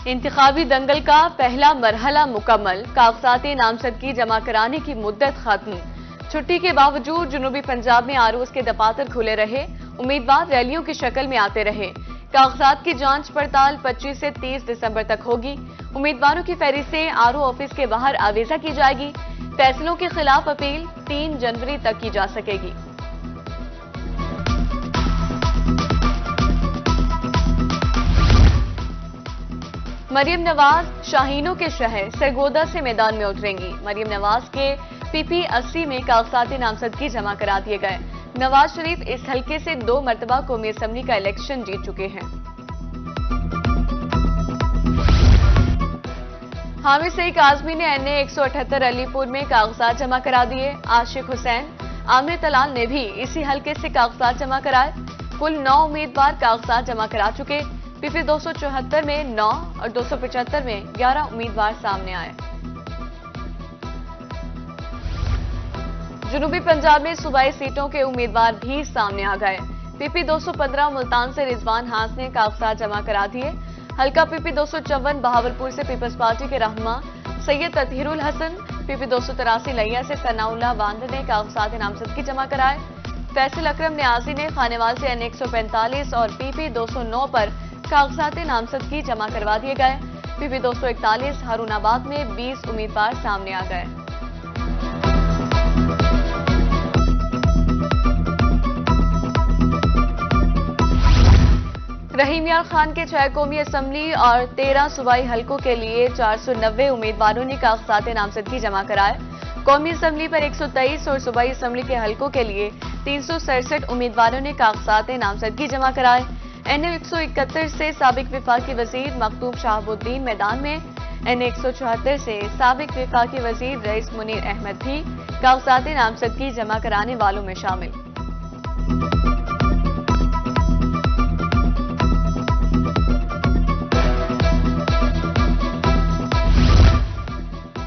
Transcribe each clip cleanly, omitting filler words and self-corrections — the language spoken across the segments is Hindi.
इंतखाबी दंगल का पहला मरहला मुकम्मल, कागजाती नामजदगी जमा कराने की मुद्दत खत्म। छुट्टी के बावजूद जनूबी पंजाब में आरोज के दफातर खुले रहे, उम्मीदवार रैलियों की शक्ल में आते रहे। कागजात की जांच पड़ताल 25 से 30 दिसंबर तक होगी। उम्मीदवारों की फहरिस्तें आरओ ऑफिस के बाहर आवेजा की जाएगी। फैसलों के खिलाफ अपील 3 जनवरी तक की जा सकेगी। मरियम नवाज शाहीनों के शहर सरगोदा से मैदान में उतरेंगी। मरियम नवाज के पीपी 80 में कागजाती नामजदगी जमा करा दिए गए। नवाज शरीफ इस हलके से 2 मरतबा कौमी असम्बली का इलेक्शन जीत चुके हैं। हामिद सईद आजमी ने NA 178 अलीपुर में कागजात जमा करा दिए। आशिक हुसैन, आमिर तलाल ने भी इसी हलके से कागजात जमा कराए। कुल 9 उम्मीदवार कागजात जमा करा चुके। पीपी 274 में 9 और 275 में 11 उम्मीदवार सामने आए। जनूबी पंजाब में सूबाई सीटों के उम्मीदवार भी सामने आ गए। पीपी 215 मुल्तान से रिजवान हास ने कागजात जमा करा दिए। हल्का पीपी 254 बहावलपुर से पीपल्स पार्टी के रहनुमा सैयद ततहीरुल हसन, पीपी 283 लिया से सनाउल्लाह वांद ने कागजात नामजदगी जमा कराए। फैसल अकरम न्याजी ने खानेवाल से NA 145 और पीपी 209 पर कागजात नामजदगी जमा करवा दिए गए। पीपी 241 हारूनाबाद में 20 उम्मीदवार सामने आ गए। रहीम यार खान के 6 कौमी असम्बली और 13 सूबाई हलकों के लिए 490 उम्मीदवारों ने कागजात नामजदगी जमा कराए। कौमी असम्बली पर 123 और सूबाई असम्बली के हलकों के लिए 367 उम्मीदवारों ने कागजात नामजदगी जमा कराए। NA 171 से साबिक विफाकी वजीर मखदूम शहाबुद्दीन मैदान में, NA 174 से साबिक विफाकी वजीर रईस मुनीर अहमद भी कागजात नामजदगी जमा कराने वालों में शामिल।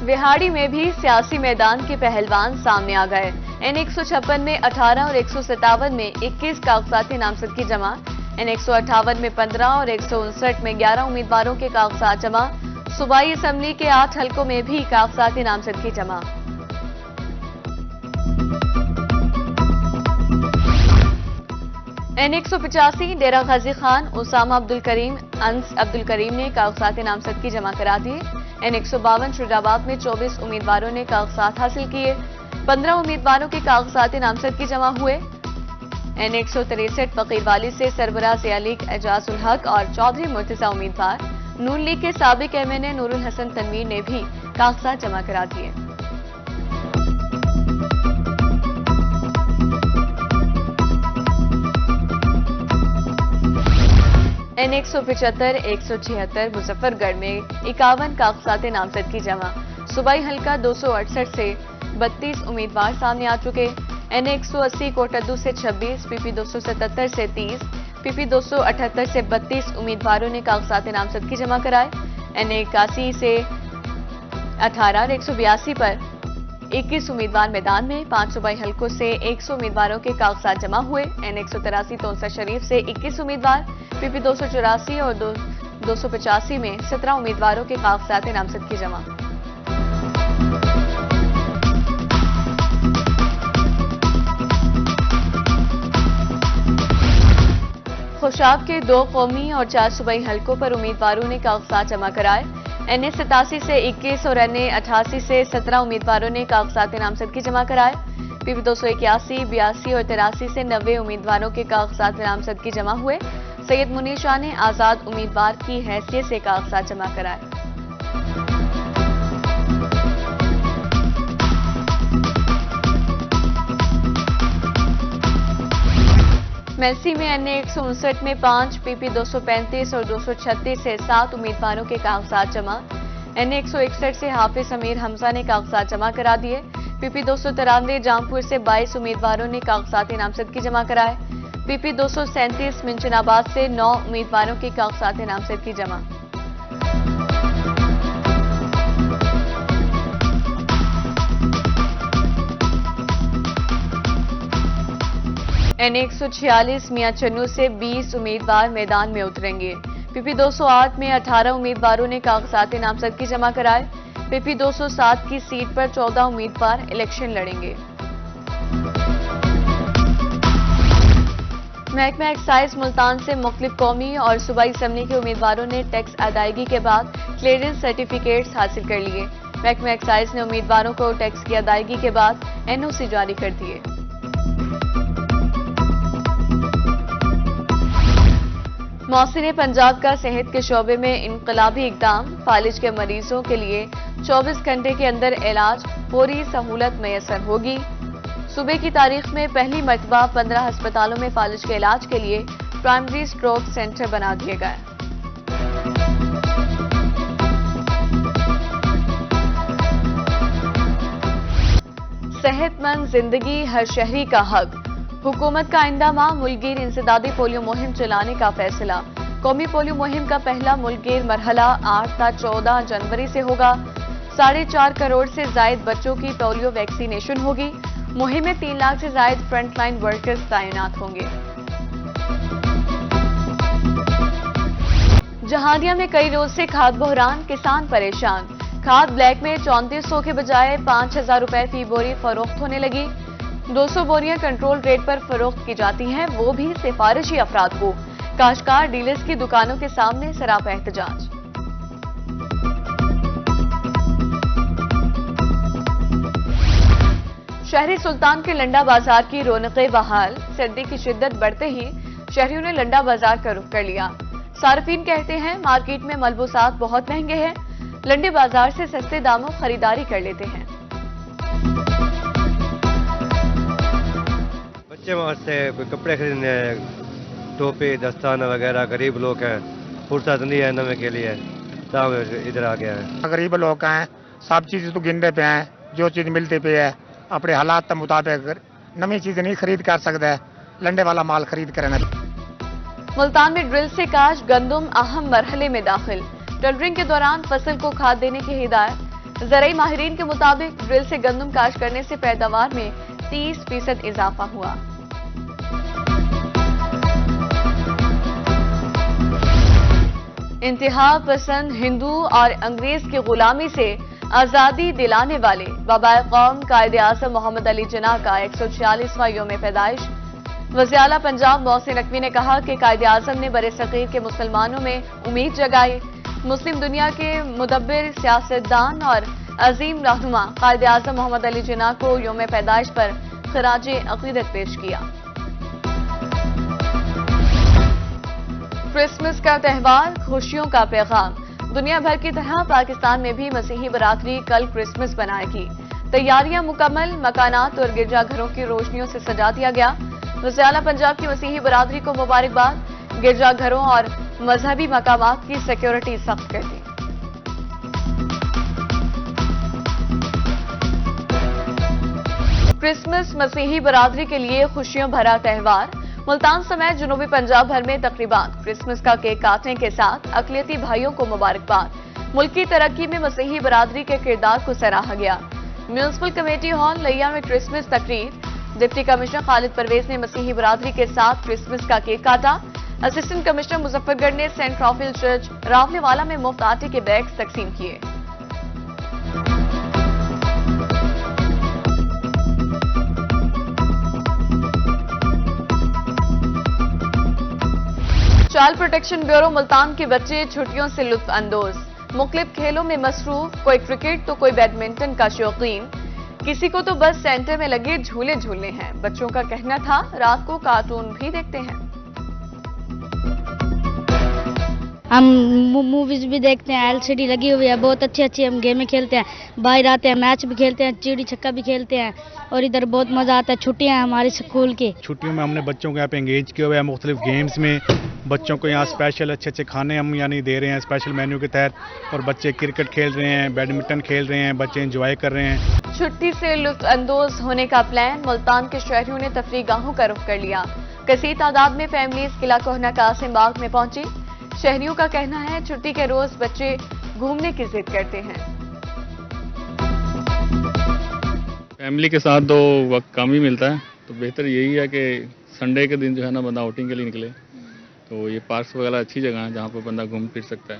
विहाड़ी में भी सियासी मैदान के पहलवान सामने आ गए। NA 156 में 18 और 157 में 21 कागजाती नामजदगी जमा। NA 158 में 15 और 159 में 11 उम्मीदवारों के कागजात जमा। सूबाई असम्बली के 8 हलकों में भी कागजाती नामजदगी जमा। NA 185 डेरा गाजी खान उसामा अब्दुल करीम अंस अब्दुल करीम ने कागजात नामजदगी जमा करा दिए। NA 152 शुजाबाद में 24 उम्मीदवारों ने कागजात हासिल किए। 15 उम्मीदवारों के कागजात नामजदगी जमा हुए। NA 163 फकीरवाली से सरबराह ज़िया लीग एजाज उल हक और चौधरी मुर्तजा उम्मीदवार। नून लीग के साबिक MNA नूरुल हसन तनवीर ने भी कागजात जमा करा दिए। NA 175, 176 मुजफ्फरगढ़ में 51 कागजात नामजदगी जमा। सूबाई हल्का 268 से 32 उम्मीदवार सामने आ चुके। NA 180 कोटद्दू से 26, पीपी 277 से 30, पीपी 278 से 32 उम्मीदवारों ने कागजात नामजदगी जमा कराए। NA 81 से 18 और 182 पर 21 उम्मीदवार मैदान में। 5 सूबाई हलकों से 100 उम्मीदवारों के कागजात जमा हुए। NA 183 तोनसा शरीफ से 21 उम्मीदवार, पीपी 284 और 285 में 17 उम्मीदवारों के कागजात नामजदगी जमा। खुशाब के 2 कौमी और 4 सूबाई हलकों पर उम्मीदवारों ने कागजात जमा कराए। NA 87 से 21 और NA 88 से 17 उम्मीदवारों ने कागजात नामजदगी जमा कराए। पीपी 281, 82 और 83 से 90 उम्मीदवारों के कागजात नामजदगी जमा हुए। सैयद मुनीर शाह ने आजाद उम्मीदवार की हैसियत से कागजात जमा कराए। मेलसी में NA 159 में 5, पीपी 235 और 236 से 7 उम्मीदवारों के कागजात जमा। NA 161 से हाफिज अमीर हमजा ने कागजात जमा करा दिए। पीपी 293 जामपुर से 22 उम्मीदवारों ने कागजात नामजदगी जमा कराए। पीपी 237 मिंचनाबाद से 9 उम्मीदवारों के कागजात नामजदगी जमा। NA 146 मियां चन्नू से 20 उम्मीदवार मैदान में उतरेंगे। PP 208 में 18 उम्मीदवारों ने कागजात नामजदगी जमा कराए। PP 207 की सीट पर 14 उम्मीदवार इलेक्शन लड़ेंगे। महकमा एक्साइज मुल्तान से मुख्तलिफ कौमी और सूबाई असम्बली के उम्मीदवारों ने टैक्स अदायगी के बाद क्लियरेंस सर्टिफिकेट्स हासिल कर लिए। महकमा एक्साइज ने उम्मीदवारों को टैक्स की अदायगी के बाद NOC जारी कर दिए। मौसिन पंजाब का सेहत के शोबे में इनकलाबी इकदाम। फालिज के मरीजों के लिए 24 घंटे के अंदर इलाज पूरी सहूलत मैसर होगी। सूबे की तारीख में पहली मरतबा 15 अस्पतालों में फालिज के इलाज के लिए प्राइमरी स्ट्रोक सेंटर बना दिए गए। सेहतमंद जिंदगी हर शहरी का हक। हुकूमत का आइंदा माह मुल्कगीर इंसदादी पोलियो मुहिम चलाने का फैसला। कौमी पोलियो मुहिम का पहला मुल्कगीर मरहला 8 ता 14 जनवरी से होगा। 4.5 करोड़ से जायद बच्चों की पोलियो वैक्सीनेशन होगी। मुहिम में 3 लाख से जायद फ्रंटलाइन वर्कर्स तैनात होंगे। जहानिया में कई रोज से खाद बहरान, किसान परेशान। खाद ब्लैक में 3400 के बजाय 5000 रुपए फी बोरी फरोख्त होने लगी। 200 बोरियां कंट्रोल रेट पर फरोख्त की जाती हैं, वो भी सिफारिशी अफराद को। काश्तकार डीलर्स की दुकानों के सामने सरापा एहतजाज। शहरी सुल्तान के लंडा बाजार की रौनकें बहाल। सर्दी की शिद्दत बढ़ते ही शहरियों ने लंडा बाजार का रुख कर लिया। सार्फिन कहते हैं मार्केट में मलबूसात बहुत महंगे हैं, लंडे बाजार से सस्ते दामों खरीदारी कर लेते हैं। बच्चे वास्ते कोई कपड़े खरीदने, टोपी दस्ताना वगैरह, गरीब लोग हैं, फुर्सत नहीं है नवे के लिए, तब इधर आ गया है। गरीब लोग हैं, सब चीज तो गिनने पे हैं, जो चीज मिलती पे है अपने हालात के मुताबिक नवी चीज नहीं खरीद कर सकता, लंडे वाला माल खरीद कर। मुल्तान में ड्रिल से काश गंदम अहम मरहले में दाखिल। टेंडरिंग के दौरान फसल को खाद देने की हिदायत। ज़राई माहिरीन के मुताबिक ड्रिल से गंदम काश करने से पैदावार में 30% इजाफा हुआ। इंतहा पसंद हिंदू और अंग्रेज की गुलामी से आजादी दिलाने वाले बाबा कौम कायदे आज़म मोहम्मद अली जिन्ना का 146वां यौम पैदाइश। वज़ीर आला पंजाब मोहसिन नकवी ने कहा कि कायदे आज़म ने बरे सगीर के मुसलमानों में उम्मीद जगाई। मुस्लिम दुनिया के मुदब्बिर, सियासतदान और अजीम रहनुमा कायदे आज़म मोहम्मद अली जिन्ना को यौम पैदाइश पर खराजे अकीदत पेश किया। क्रिसमस का त्यौहार, खुशियों का पैगाम। दुनिया भर की तरह पाकिस्तान में भी मसीही बरादरी कल क्रिसमस मनाएगी। तैयारियां मुकम्मल, मकानात और गिरजाघरों की रोशनियों से सजा दिया गया। वज़ीर आला पंजाब की मसीही बरादरी को मुबारकबाद। गिरजाघरों और मजहबी मकामात की सिक्योरिटी सख्त कर दी। क्रिसमस मसीही बरादरी के लिए खुशियों भरा त्यौहार। मुल्तान समेत जनूबी पंजाब भर में तकरीबात। क्रिसमस का केक काटने के साथ अक़लियती भाइयों को मुबारकबाद। मुल्क की तरक्की में मसीही बरादरी के किरदार को सराहा गया। म्यूनिसिपल कमेटी हॉल लिया में क्रिसमस तकरीर। डिप्टी कमिश्नर खालिद परवेज ने मसीही बरादरी के साथ क्रिसमस का केक काटा। असिस्टेंट कमिश्नर मुजफ्फरगढ़ ने सेंट राफेल चर्च रावलेवाला में मुफ्त आटे के बैग्स तकसीम किए। चाइल्ड प्रोटेक्शन ब्यूरो मुल्तान के बच्चे छुट्टियों से लुत्फ अंदोज। मुख्तलिफ खेलों में मसरूफ, कोई क्रिकेट तो कोई बैडमिंटन का शौकीन। किसी को तो बस सेंटर में लगे झूले झूलने हैं। बच्चों का कहना था रात को कार्टून भी देखते हैं। हम मूवीज भी देखते हैं, LCD लगी हुई है, बहुत अच्छी अच्छी हम गेमें खेलते हैं। बाहर आते हैं, मैच भी खेलते हैं, चिड़ी छक्का भी खेलते हैं और इधर बहुत मजा आता है। छुट्टियां हैं हमारी स्कूल की। छुट्टियों में हमने बच्चों को यहाँ पे एंगेज किया हुआ है मुख्तलिफ गेम्स में। बच्चों को यहाँ स्पेशल अच्छे अच्छे खाने हम यानी दे रहे हैं स्पेशल मेन्यू के तहत, और बच्चे क्रिकेट खेल रहे हैं, बैडमिंटन खेल रहे हैं, बच्चे एंजॉय कर रहे हैं। छुट्टी से लुत्फ अंदोज होने का प्लान। मुल्तान के शहरियों ने तफरीह गाहों का रुख कर लिया। कसीर तादाद में फैमिलीज किला कोहना कासिम बाग में पहुंची। शहरियों का कहना है छुट्टी के रोज बच्चे घूमने की जिद करते हैं। फैमिली के साथ तो वक्त कम ही मिलता है, तो बेहतर यही है कि संडे के दिन जो है ना बंदा आउटिंग के लिए निकले, तो ये पार्क्स वगैरह अच्छी जगह है जहाँ पर बंदा घूम फिर सकता है।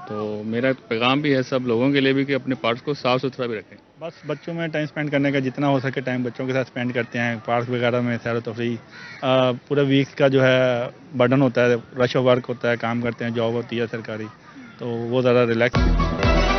तो मेरा पैगाम भी है सब लोगों के लिए भी कि अपने पार्क्स को साफ़ सुथरा भी रखें। बस बच्चों में टाइम स्पेंड करने का जितना हो सके टाइम बच्चों के साथ स्पेंड करते हैं, पार्क वगैरह में सैर तफरी। पूरा वीक का जो है बर्डन होता है, रश ऑफ वर्क होता है, काम करते हैं, जॉब होती है सरकारी, तो वो ज़्यादा रिलैक्स